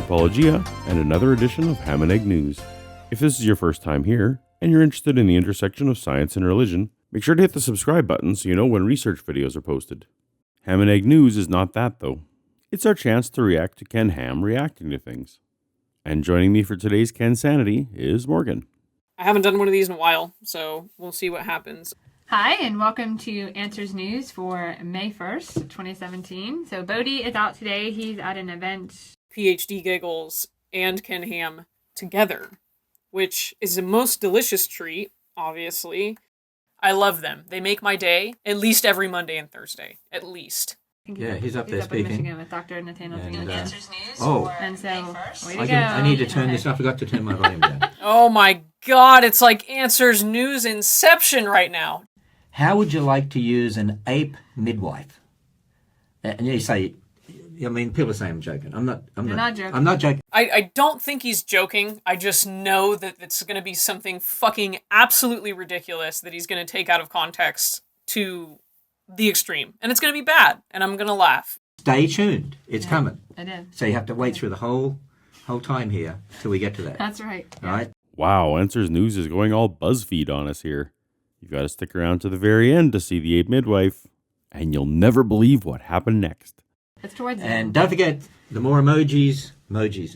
Paulogia, and another edition of Ham and Egg News. If this is your first time here, and you're interested in the intersection of science and religion, make sure to hit the subscribe button so you know when research videos are posted. Ham and Egg News is not that, though. It's our chance to react to Ken Ham reacting to things. And joining me for today's Ken Sanity is Morgan. I haven't done one of these in a while, so we'll see what happens. Hi, and welcome to Answers News for May 1st, 2017. So Bodhi is out today. He's at an event. PhD Giggles and Ken Ham together, which is the most delicious treat, obviously. I love them. They make my day, at least every Monday and Thursday. At least. Yeah, he's up there in speaking. Michigan with Dr. Nathaniel. Answers News. Oh. And so, way to go. I need to turn this. I forgot to turn my volume down. Oh my God, it's like Answers News Inception right now. How would you like to use an ape midwife? And you say, I mean, people say I'm joking. I'm not joking. I'm not joking. I don't think he's joking. I just know that it's going to be something fucking absolutely ridiculous that he's going to take out of context to the extreme. And it's going to be bad. And I'm going to laugh. Stay tuned. It's coming. It is. So you have to wait through the whole time here till we get to that. That's right. All right? Wow, Answers News is going all BuzzFeed on us here. You've got to stick around to the very end to see the ape midwife, and you'll never believe what happened next. It's towards the And end. don't forget, the more emojis.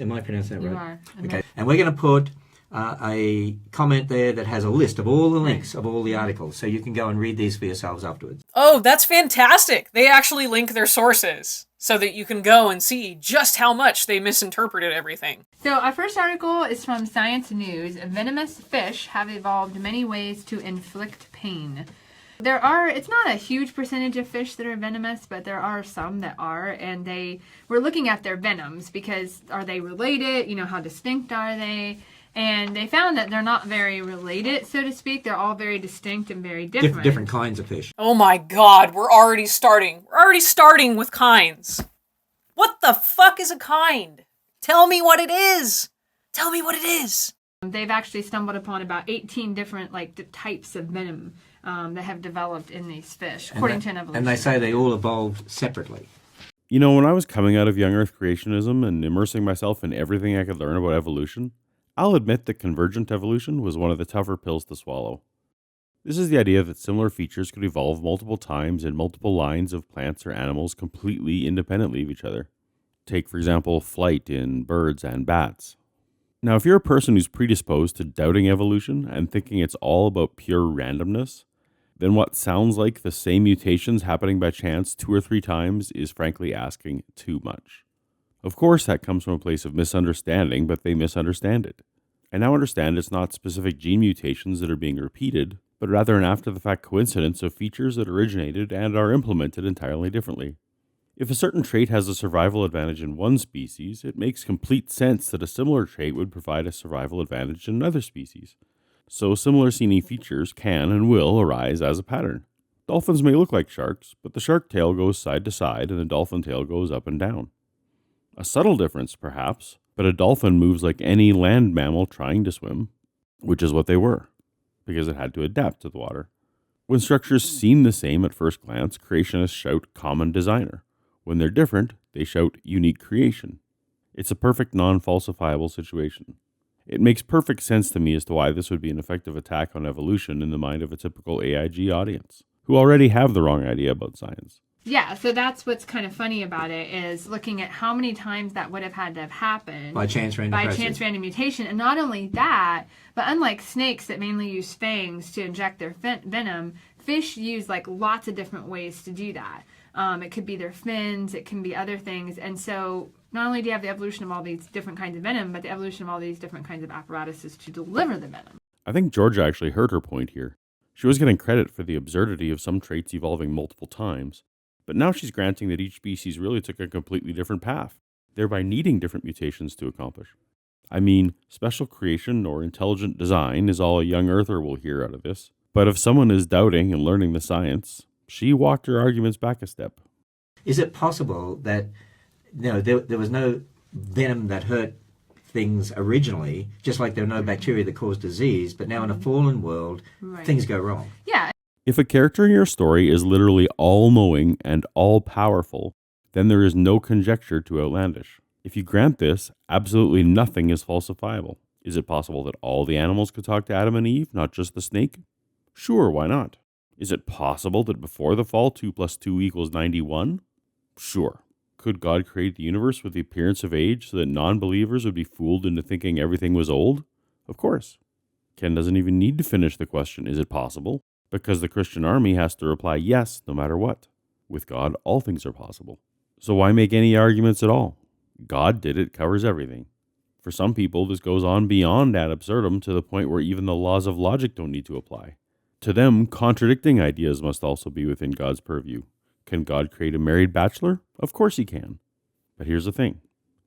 Am I pronouncing that right? You are. Okay. And we're going to put a comment there that has a list of all the links of all the articles, so you can go and read these for yourselves afterwards. Oh, that's fantastic. They actually link their sources so that you can go and see just how much they misinterpreted everything. So our first article is from Science News. Venomous fish have evolved many ways to inflict pain. It's not a huge percentage of fish that are venomous, but there are some that are, and we're looking at their venoms because are they related? You know, how distinct are they? And they found that they're not very related, so to speak. They're all very distinct and very different. Different kinds of fish. Oh my God, we're already starting. We're already starting with kinds. What the fuck is a kind? Tell me what it is. Tell me what it is. They've actually stumbled upon about 18 different types of venom that have developed in these fish, according to an evolution. And they say they all evolved separately. You know, when I was coming out of young Earth creationism and immersing myself in everything I could learn about evolution, I'll admit that Convergent Evolution was one of the tougher pills to swallow. This is the idea that similar features could evolve multiple times in multiple lines of plants or animals completely independently of each other. Take, for example, flight in birds and bats. Now, if you're a person who's predisposed to doubting evolution and thinking it's all about pure randomness, then what sounds like the same mutations happening by chance 2 or 3 times is frankly asking too much. Of course, that comes from a place of misunderstanding, but they misunderstand it. I now understand it's not specific gene mutations that are being repeated, but rather an after-the-fact coincidence of features that originated and are implemented entirely differently. If a certain trait has a survival advantage in one species, it makes complete sense that a similar trait would provide a survival advantage in another species. So similar-seeming features can and will arise as a pattern. Dolphins may look like sharks, but the shark tail goes side to side and the dolphin tail goes up and down. A subtle difference, perhaps, but a dolphin moves like any land mammal trying to swim, which is what they were, because it had to adapt to the water. When structures seem the same at first glance, creationists shout common designer. When they're different, they shout unique creation. It's a perfect non-falsifiable situation. It makes perfect sense to me as to why this would be an effective attack on evolution in the mind of a typical AiG audience, who already have the wrong idea about science. Yeah, so that's what's kind of funny about it, is looking at how many times that would have had to have happened. By chance random mutation. And not only that, but unlike snakes that mainly use fangs to inject their venom, fish use lots of different ways to do that. It could be their fins, it can be other things. And so not only do you have the evolution of all these different kinds of venom, but the evolution of all these different kinds of apparatuses to deliver the venom. I think Georgia actually heard her point here. She was getting credit for the absurdity of some traits evolving multiple times. But now she's granting that each species really took a completely different path, thereby needing different mutations to accomplish. I mean, special creation or intelligent design is all a young earther will hear out of this. But if someone is doubting and learning the science, she walked her arguments back a step. Is it possible that there was no venom that hurt things originally, just like there are no bacteria that cause disease, but now in a fallen world, things go wrong? Yeah. If a character in your story is literally all-knowing and all-powerful, then there is no conjecture too outlandish. If you grant this, absolutely nothing is falsifiable. Is it possible that all the animals could talk to Adam and Eve, not just the snake? Sure, why not? Is it possible that before the fall, 2 plus 2 equals 91? Sure. Could God create the universe with the appearance of age so that non-believers would be fooled into thinking everything was old? Of course. Ken doesn't even need to finish the question, is it possible? Because the Christian army has to reply yes, no matter what. With God, all things are possible. So why make any arguments at all? God did it, covers everything. For some people, this goes on beyond ad absurdum to the point where even the laws of logic don't need to apply. To them, contradicting ideas must also be within God's purview. Can God create a married bachelor? Of course he can. But here's the thing.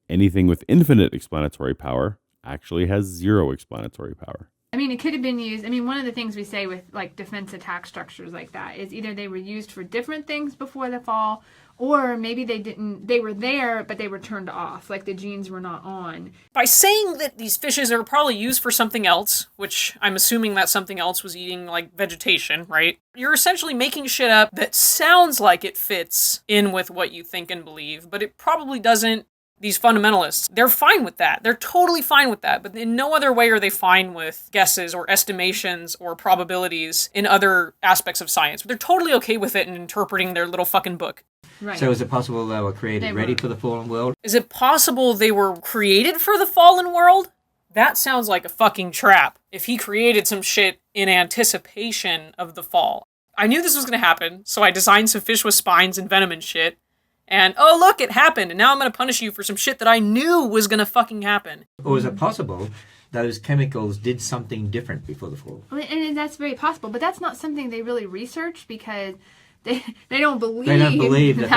Anything with infinite explanatory power actually has zero explanatory power. I mean, it could have been used. I mean, one of the things we say with like defense attack structures like that is either they were used for different things before the fall, or maybe they were there, but they were turned off, like the genes were not on. By saying that these fishes are probably used for something else, which I'm assuming that something else was eating like vegetation, right? You're essentially making shit up that sounds like it fits in with what you think and believe, but it probably doesn't. These fundamentalists, they're fine with that. They're totally fine with that. But in no other way are they fine with guesses or estimations or probabilities in other aspects of science. They're totally okay with it in interpreting their little fucking book. Right. So is it possible they were created ready for the fallen world? Is it possible they were created for the fallen world? That sounds like a fucking trap. If he created some shit in anticipation of the fall. I knew this was going to happen, so I designed some fish with spines and venom and shit. And, oh, look, it happened, and now I'm going to punish you for some shit that I knew was going to fucking happen. Or is it possible those chemicals did something different before the fall? And that's very possible, but that's not something they really research because they don't believe They don't believe that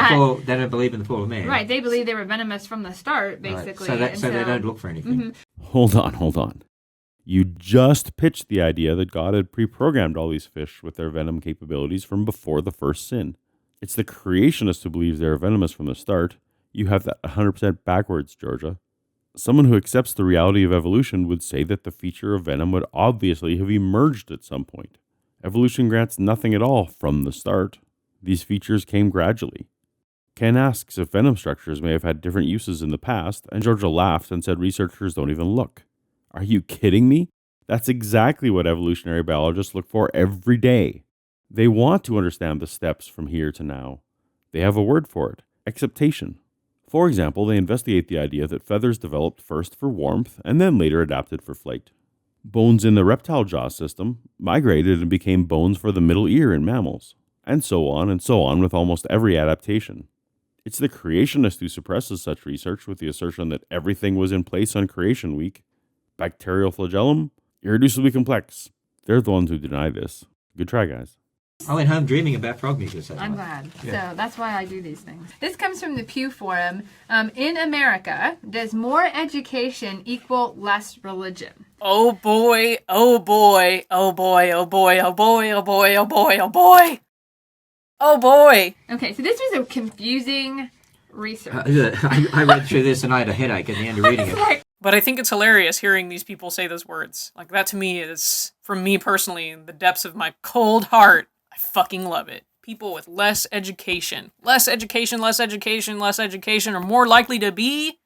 they don't believe in the fall of man. Right, they believe they were venomous from the start, basically. Right. So they don't look for anything. Mm-hmm. Hold on. You just pitched the idea that God had pre-programmed all these fish with their venom capabilities from before the first sin. It's the creationist who believes they're venomous from the start. You have that 100% backwards, Georgia. Someone who accepts the reality of evolution would say that the feature of venom would obviously have emerged at some point. Evolution grants nothing at all from the start. These features came gradually. Ken asks if venom structures may have had different uses in the past, and Georgia laughed and said researchers don't even look. Are you kidding me? That's exactly what evolutionary biologists look for every day. They want to understand the steps from here to now. They have a word for it, acceptation. For example, they investigate the idea that feathers developed first for warmth and then later adapted for flight. Bones in the reptile jaw system migrated and became bones for the middle ear in mammals, and so on with almost every adaptation. It's the creationist who suppresses such research with the assertion that everything was in place on creation week. Bacterial flagellum, irreducibly complex. They're the ones who deny this. Good try, guys. I went home dreaming about frog mucus. I'm glad. Yeah. So that's why I do these things. This comes from the Pew Forum. In America, does more education equal less religion? Oh boy, oh boy, oh boy, oh boy, oh boy, oh boy, oh boy, oh boy. Oh boy. Okay, so this was a confusing research. I read through this and I had a headache at the end of reading it. But I think it's hilarious hearing these people say those words. Like, that to me is, from me personally, the depths of my cold heart. I fucking love it. People with less education are more likely to be...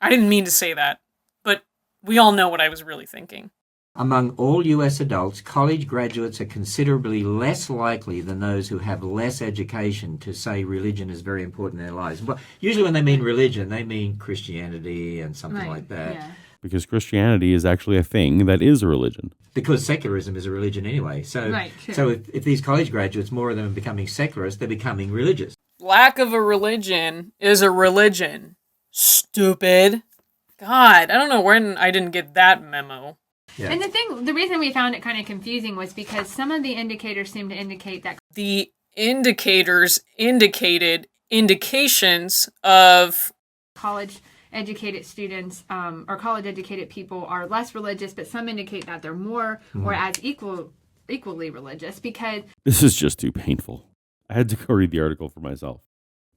I didn't mean to say that, but we all know what I was really thinking. Among all US adults, college graduates are considerably less likely than those who have less education to say religion is very important in their lives. But usually when they mean religion, they mean Christianity and something like that. Yeah. Because Christianity is actually a thing that is a religion. Because secularism is a religion anyway. So, if these college graduates, more of them are becoming secularists, they're becoming religious. Lack of a religion is a religion. Stupid. God, I don't know when I didn't get that memo. Yeah. And the reason we found it kind of confusing was because some of the indicators seem to indicate that the indicators indicated indications of college-educated students or college-educated people are less religious, but some indicate that they're more or as equally religious because... This is just too painful. I had to go read the article for myself.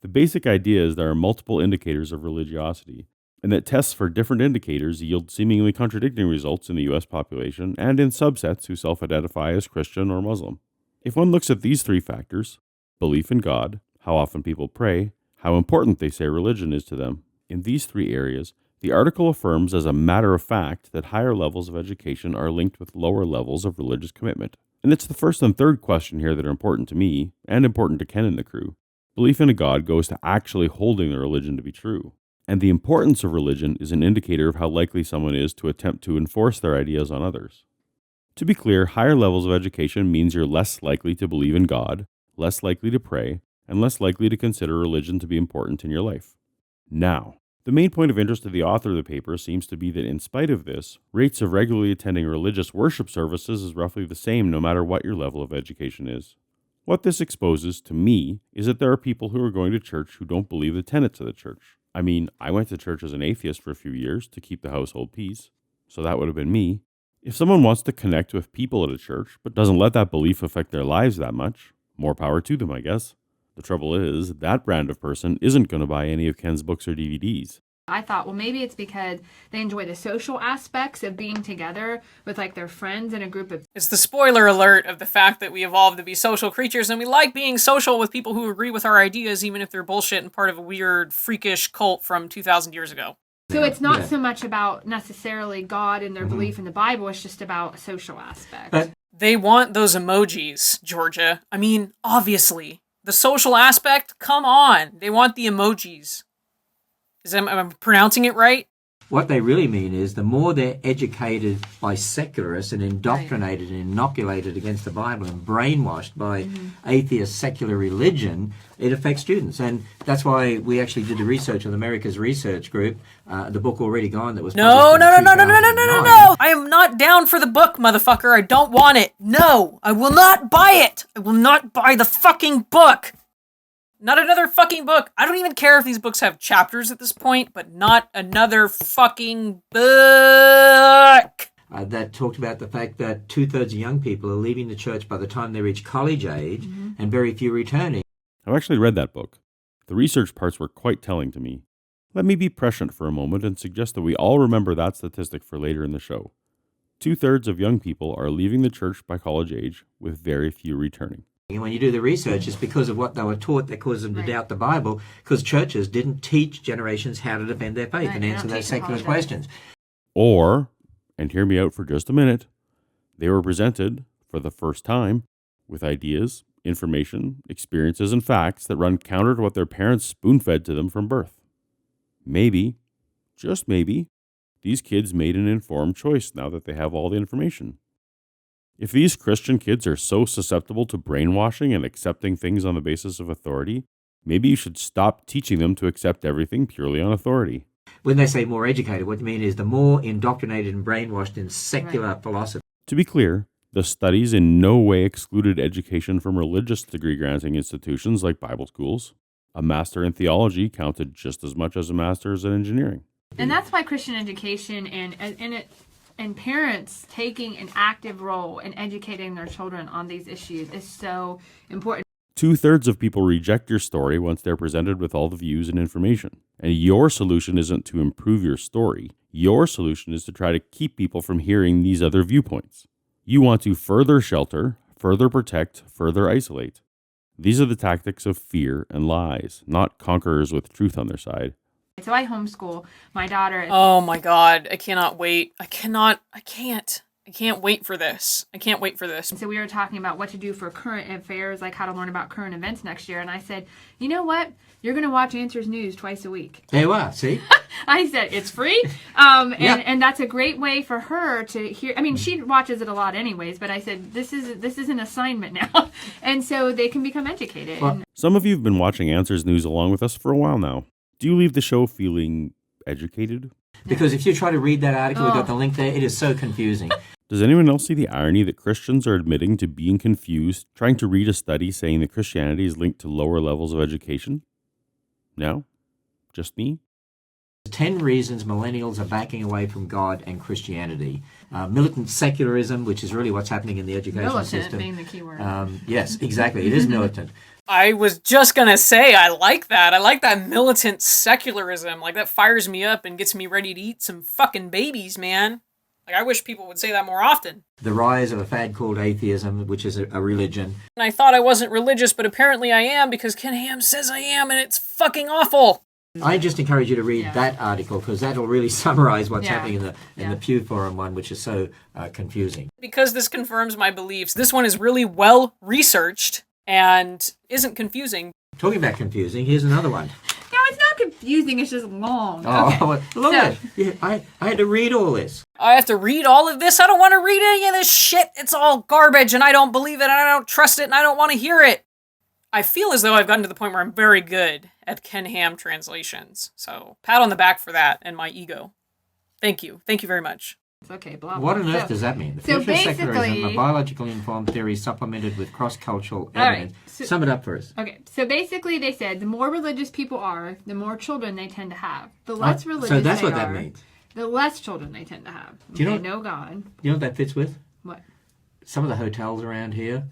The basic idea is there are multiple indicators of religiosity, and that tests for different indicators yield seemingly contradicting results in the U.S. population and in subsets who self-identify as Christian or Muslim. If one looks at these three factors, belief in God, how often people pray, how important they say religion is to them. In these three areas, the article affirms as a matter of fact that higher levels of education are linked with lower levels of religious commitment. And it's the first and third question here that are important to me, and important to Ken and the crew. Belief in a God goes to actually holding the religion to be true. And the importance of religion is an indicator of how likely someone is to attempt to enforce their ideas on others. To be clear, higher levels of education means you're less likely to believe in God, less likely to pray, and less likely to consider religion to be important in your life. Now, the main point of interest to the author of the paper seems to be that in spite of this, rates of regularly attending religious worship services is roughly the same no matter what your level of education is. What this exposes to me is that there are people who are going to church who don't believe the tenets of the church. I mean, I went to church as an atheist for a few years to keep the household peace, so that would have been me. If someone wants to connect with people at a church but doesn't let that belief affect their lives that much, more power to them, I guess. The trouble is, that brand of person isn't going to buy any of Ken's books or DVDs. I thought, well, maybe it's because they enjoy the social aspects of being together with like their friends in a group of... It's the spoiler alert of the fact that we evolved to be social creatures and we like being social with people who agree with our ideas even if they're bullshit and part of a weird, freakish cult from 2,000 years ago. So it's not so much about necessarily God and their belief in the Bible, it's just about a social aspect. But They want those emojis, Georgia. I mean, obviously. The social aspect? Come on. They want the emojis. Am I pronouncing it right? what they really mean is the more they're educated by secularists and indoctrinated and inoculated against the Bible and brainwashed by atheist secular religion, it affects students. And that's why we actually did the research on America's Research Group, the book Already Gone that was No. published in 2009. I am not down for the book, motherfucker. I don't want it. No, I will not buy it. I will not buy the fucking book. Not another fucking book. I don't even care if these books have chapters at this point, but not another fucking book. That talked about the fact that 2/3 of young people are leaving the church by the time they reach college age, and very few returning. I've actually read that book. The research parts were quite telling to me. Let me be prescient for a moment and suggest that we all remember that statistic for later in the show. 2/3 of young people are leaving the church by college age, with very few returning. And when you do the research, it's because of what they were taught that caused them to doubt the Bible, because churches didn't teach generations how to defend their faith and answer those secular questions. Or, and hear me out for just a minute, they were presented, for the first time, with ideas, information, experiences, and facts that run counter to what their parents spoon-fed to them from birth. Maybe, just maybe, these kids made an informed choice now that they have all the information. If these Christian kids are so susceptible to brainwashing and accepting things on the basis of authority, maybe you should stop teaching them to accept everything purely on authority. When they say more educated, what they mean is the more indoctrinated and brainwashed in secular philosophy. To be clear, the studies in no way excluded education from religious degree-granting institutions like Bible schools. A master in theology counted just as much as a master's in engineering. And that's why Christian education and parents taking an active role in educating their children on these issues is so important. 2/3 of people reject your story once they're presented with all the views and information. And your solution isn't to improve your story. Your solution is to try to keep people from hearing these other viewpoints. You want to further shelter, further protect, further isolate. These are the tactics of fear and lies, not conquerors with truth on their side. So I homeschool my daughter. Oh my god, I cannot wait. I can't wait for this. I can't wait for this. So we were talking about what to do for current affairs, like how to learn about current events next year. And I said, you know what? You're going to watch Answers News twice a week. There you are, see? I said, it's free. And that's a great way for her to hear. I mean, she watches it a lot anyways, but I said, this is an assignment now. And so they can become educated. Well, Some of you have been watching Answers News along with us for a while now. Do you leave the show feeling educated? Because if you try to read that article, we've got the link there, it is so confusing. Does anyone else see the irony that Christians are admitting to being confused, trying to read a study saying that Christianity is linked to lower levels of education? No? Just me? 10 reasons millennials are backing away from God and Christianity. Militant secularism, which is really what's happening in the education militant system. being the key word. Yes, exactly. It is militant. I was just gonna say, I like that. I like that militant secularism. Like, that fires me up and gets me ready to eat some fucking babies, man. Like, I wish people would say that more often. The rise of a fad called atheism, which is a religion. And I thought I wasn't religious, but apparently I am because Ken Ham says I am, and it's fucking awful. I just encourage you to read that article because that'll really summarize what's happening in the Pew Forum one, which is so confusing. Because this confirms my beliefs, this one is really well researched and isn't confusing. Talking about confusing, here's another one. No, it's not confusing. It's just long. Oh, okay. Look at it. Yeah, I had to read all this. I have to read all of this? I don't want to read any of this shit. It's all garbage, and I don't believe it, and I don't trust it, and I don't want to hear it. I feel as though I've gotten to the point where I'm very good at Ken Ham translations. So, pat on the back for that and my ego. Thank you. Thank you very much. It's okay, blah, blah. What on earth does that mean? The future of secularism, a biologically informed theory supplemented with cross-cultural evidence. Right. Sum it up for us. Okay, so basically they said the more religious people are, the more children they tend to have. The less religious so that's they what are, that means. the less children they tend to have. Do you know they know God. You know what that fits with? What? Some of the hotels around here,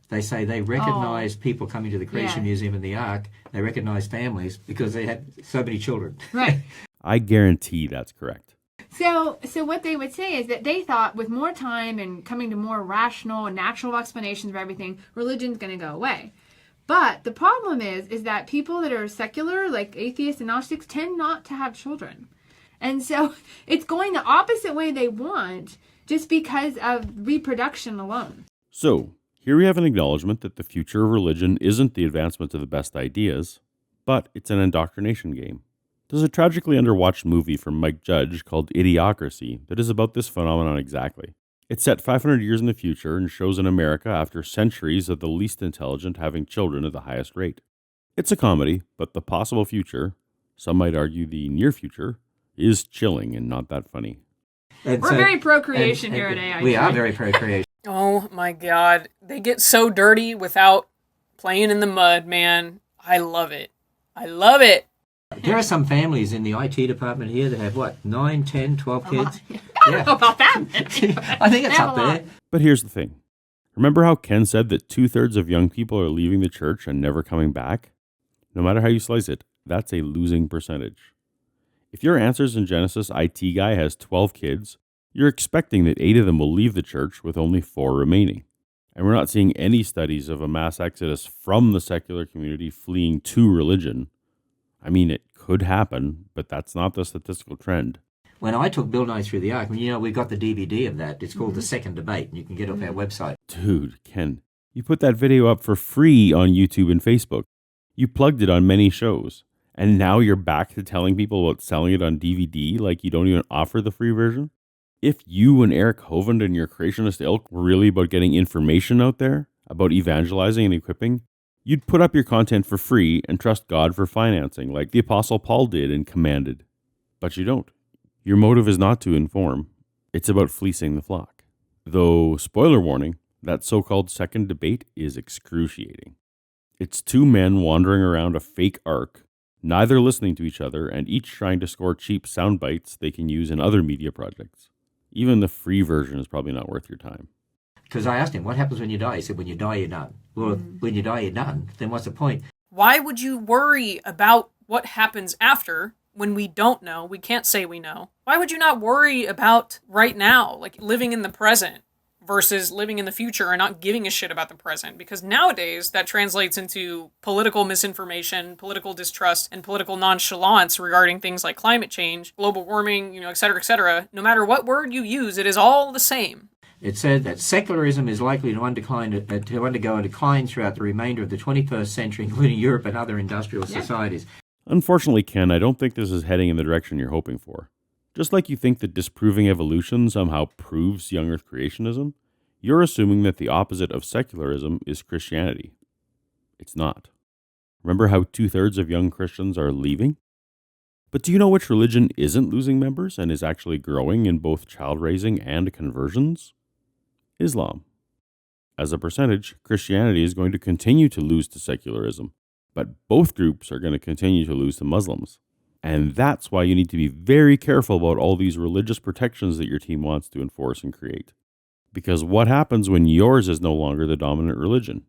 they say they recognize people coming to the Creation Museum and the Ark. They recognize families because they had so many children. Right. I guarantee that's correct. So what they would say is that they thought with more time and coming to more rational and natural explanations of everything, religion's going to go away. But the problem is that people that are secular, like atheists and Gnostics, tend not to have children. And so it's going the opposite way they want just because of reproduction alone. So, here we have an acknowledgement that the future of religion isn't the advancement of the best ideas, but it's an indoctrination game. There's a tragically underwatched movie from Mike Judge called Idiocracy that is about this phenomenon exactly. It's set 500 years in the future and shows in America after centuries of the least intelligent having children at the highest rate. It's a comedy, but the possible future, some might argue the near future, is chilling and not that funny. We're very procreation here at AiG. We are very procreation. Oh my god. They get so dirty without playing in the mud, man. I love it. I love it. There are some families in the IT department here that have, 9, 10, 12 kids? I don't know about that. I think it's up there. But here's the thing. Remember how Ken said that 2/3 of young people are leaving the church and never coming back? No matter how you slice it, that's a losing percentage. If your Answers in Genesis IT guy has 12 kids, you're expecting that 8 of them will leave the church with only 4 remaining. And we're not seeing any studies of a mass exodus from the secular community fleeing to religion. I mean, it could happen, but that's not the statistical trend. When I took Bill Nye Through the Ark, we've got the DVD of that. It's called The Second Debate, and you can get it off our website. Dude, Ken, you put that video up for free on YouTube and Facebook. You plugged it on many shows. And now you're back to telling people about selling it on DVD like you don't even offer the free version? If you and Eric Hovind and your creationist ilk were really about getting information out there, about evangelizing and equipping, you'd put up your content for free and trust God for financing like the Apostle Paul did and commanded. But you don't. Your motive is not to inform. It's about fleecing the flock. Though, spoiler warning, that so-called second debate is excruciating. It's 2 men wandering around a fake ark, neither listening to each other and each trying to score cheap sound bites they can use in other media projects. Even the free version is probably not worth your time. Because I asked him, what happens when you die? He said, when you die, you're done. Well, when you die, you're done. Then what's the point? Why would you worry about what happens after when we don't know? We can't say we know. Why would you not worry about right now, like living in the present versus living in the future and not giving a shit about the present? Because nowadays that translates into political misinformation, political distrust, and political nonchalance regarding things like climate change, global warming, et cetera, et cetera. No matter what word you use, it is all the same. It said that secularism is likely to undergo a decline throughout the remainder of the 21st century, including Europe and other industrial societies. Unfortunately, Ken, I don't think this is heading in the direction you're hoping for. Just like you think that disproving evolution somehow proves young Earth creationism, you're assuming that the opposite of secularism is Christianity. It's not. Remember how 2/3 of young Christians are leaving? But do you know which religion isn't losing members and is actually growing in both child raising and conversions? Islam. As a percentage, Christianity is going to continue to lose to secularism, but both groups are going to continue to lose to Muslims. And that's why you need to be very careful about all these religious protections that your team wants to enforce and create. Because what happens when yours is no longer the dominant religion?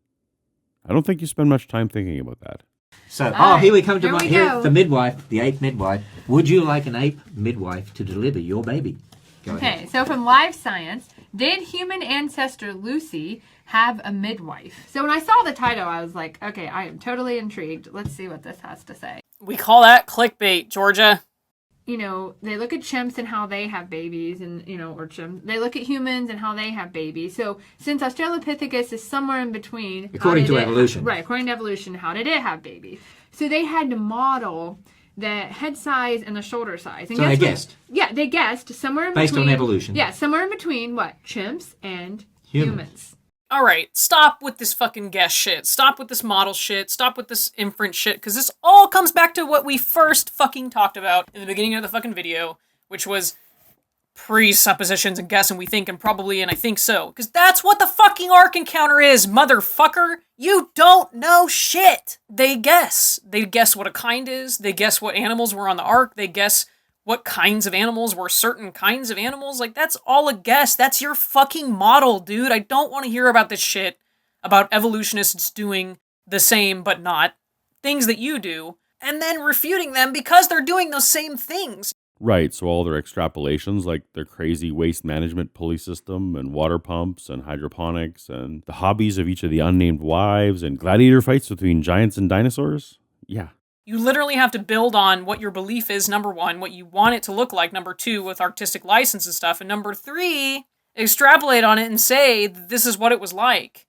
I don't think you spend much time thinking about that. So, here we come to the midwife, the ape midwife. Would you like an ape midwife to deliver your baby? Go ahead. Okay, so from Live Science, did human ancestor Lucy have a midwife? So when I saw the title, I was like, okay, I am totally intrigued. Let's see what this has to say. We call that clickbait, Georgia. You know, they look at chimps and how they have babies, and, you know, or chimps. They look at humans and how they have babies. So since Australopithecus is somewhere in between. According to evolution. Right, according to evolution, how did it have babies? So they had to model the head size and the shoulder size. And So they guessed. Yeah, they guessed somewhere in Based between. on evolution. Yeah, somewhere in between what? Chimps and humans. All right, stop with this fucking guess shit. Stop with this model shit. Stop with this inference shit, because this all comes back to what we first fucking talked about in the beginning of the fucking video, which was presuppositions and guess and we think and probably and I think so. Because that's what the fucking Ark encounter is, motherfucker. You don't know shit. They guess. They guess what a kind is. They guess what animals were on the Ark. They guess what kinds of animals were certain kinds of animals. Like, that's all a guess. That's your fucking model, dude. I don't want to hear about this shit about evolutionists doing the same but not things that you do, and then refuting them because they're doing those same things. Right, so all their extrapolations, like their crazy waste management pulley system and water pumps and hydroponics and the hobbies of each of the unnamed wives and gladiator fights between giants and dinosaurs? Yeah. You literally have to build on what your belief is, number one, what you want it to look like, number two, with artistic license and stuff, and number three, extrapolate on it and say this is what it was like.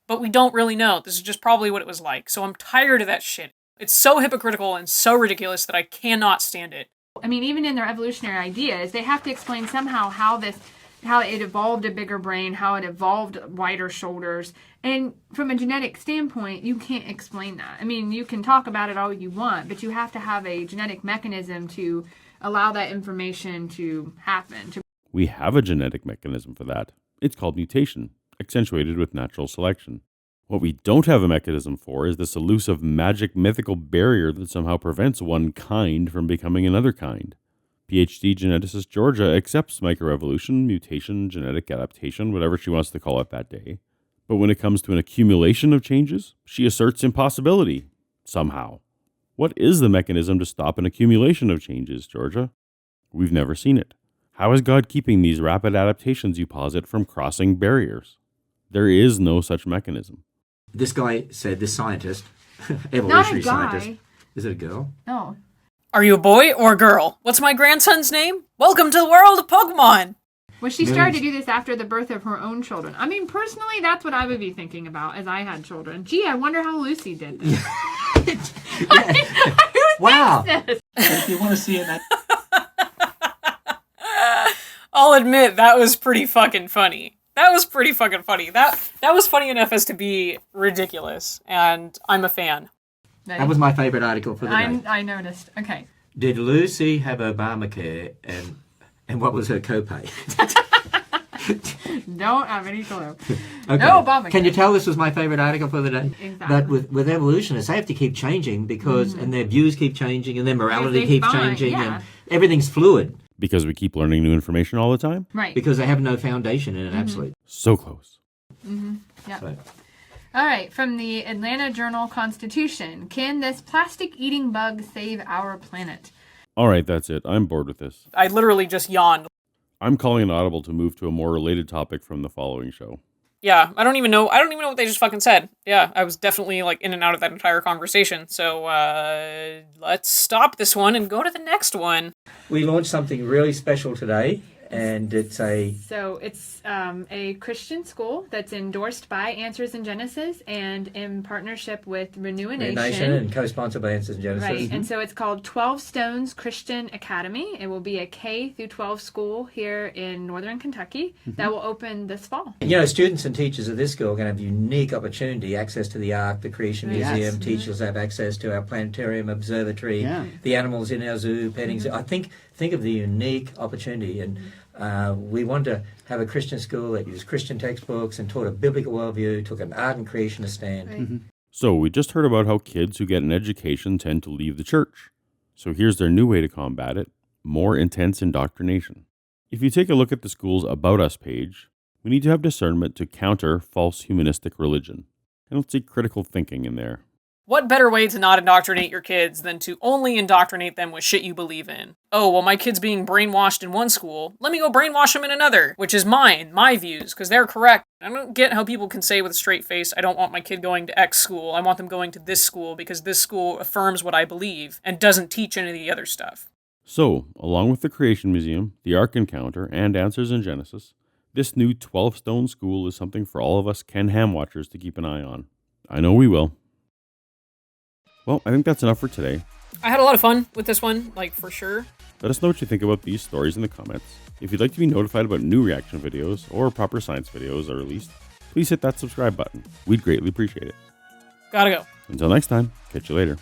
But we don't really know. This is just probably what it was like. So I'm tired of that shit. It's so hypocritical and so ridiculous that I cannot stand it. I mean, even in their evolutionary ideas, they have to explain somehow how it evolved a bigger brain, how it evolved wider shoulders. And from a genetic standpoint, you can't explain that. I mean, you can talk about it all you want, but you have to have a genetic mechanism to allow that information to happen. We have a genetic mechanism for that. It's called mutation, accentuated with natural selection. What we don't have a mechanism for is this elusive magic mythical barrier that somehow prevents one kind from becoming another kind. PhD geneticist Georgia accepts microevolution, mutation, genetic adaptation, whatever she wants to call it that day. But when it comes to an accumulation of changes, she asserts impossibility, somehow. What is the mechanism to stop an accumulation of changes, Georgia? We've never seen it. How is God keeping these rapid adaptations you posit from crossing barriers? There is no such mechanism. This guy said, this scientist, evolutionary scientist. Is it a girl? No. Are you a boy or a girl? What's my grandson's name? Welcome to the world of Pokemon! Well, she started to do this after the birth of her own children. I mean, personally, that's what I would be thinking about as I had children. Gee, I wonder how Lucy did this. Wow. If you want to see it, I'll admit, that was pretty fucking funny. That was pretty fucking funny. That was funny enough as to be ridiculous, and I'm a fan. That was my favorite article for the day. I noticed. Okay. Did Lucy have Obamacare and what was her copay? Don't have any clue. Okay. No Obamacare. Can you tell this was my favorite article for the day? Exactly. But with evolutionists, they have to keep changing because, and their views keep changing, and their morality they keeps find, changing, yeah. and everything's fluid Because we keep learning new information all the time? Right. because they have no foundation in an absolute. So close. Yep. So, All right. From the Atlanta Journal-Constitution, can this plastic-eating bug save our planet? All right, that's it. I'm bored with this. I literally just yawned. I'm calling an audible to move to a more related topic from the following show. Yeah, I don't even know what they just fucking said. Yeah, I was definitely like in and out of that entire conversation. So let's stop this one and go to the next one. we launched something really special today, and it's a So it's a Christian school that's endorsed by Answers in Genesis and in partnership with Renew a nation and co-sponsored by Answers in Genesis. Right, and so it's called 12 Stones Christian Academy. It will be a K through 12 school here in northern Kentucky that will open this fall. You know, students and teachers of this school are going to have unique opportunity, access to the Ark, the Creation Yes. Museum. Teachers have access to our planetarium observatory, Yeah. the animals in our zoo, petting zoo. I think of the unique opportunity, and we want to have a Christian school that used Christian textbooks and taught a biblical worldview, took an art and creationist stand. Right. So we just heard about how kids who get an education tend to leave the church. So here's their new way to combat it: more intense indoctrination. If you take a look at the school's About Us page, we need to have discernment to counter false humanistic religion. I don't see critical thinking in there. What better way to not indoctrinate your kids than to only indoctrinate them with shit you believe in? Oh, well, my kid's being brainwashed in one school. Let me go brainwash him in another, which is my views, because they're correct. I don't get how people can say with a straight face, I don't want my kid going to X school. I want them going to this school because this school affirms what I believe and doesn't teach any of the other stuff. So, along with the Creation Museum, the Ark Encounter, and Answers in Genesis, this new 12-stone school is something for all of us Ken Ham watchers to keep an eye on. I know we will. Well, I think that's enough for today. I had a lot of fun with this one, for sure. Let us know what you think about these stories in the comments. If you'd like to be notified about new reaction videos or proper science videos are released, please hit that subscribe button. We'd greatly appreciate it. Gotta go. Until next time, catch you later.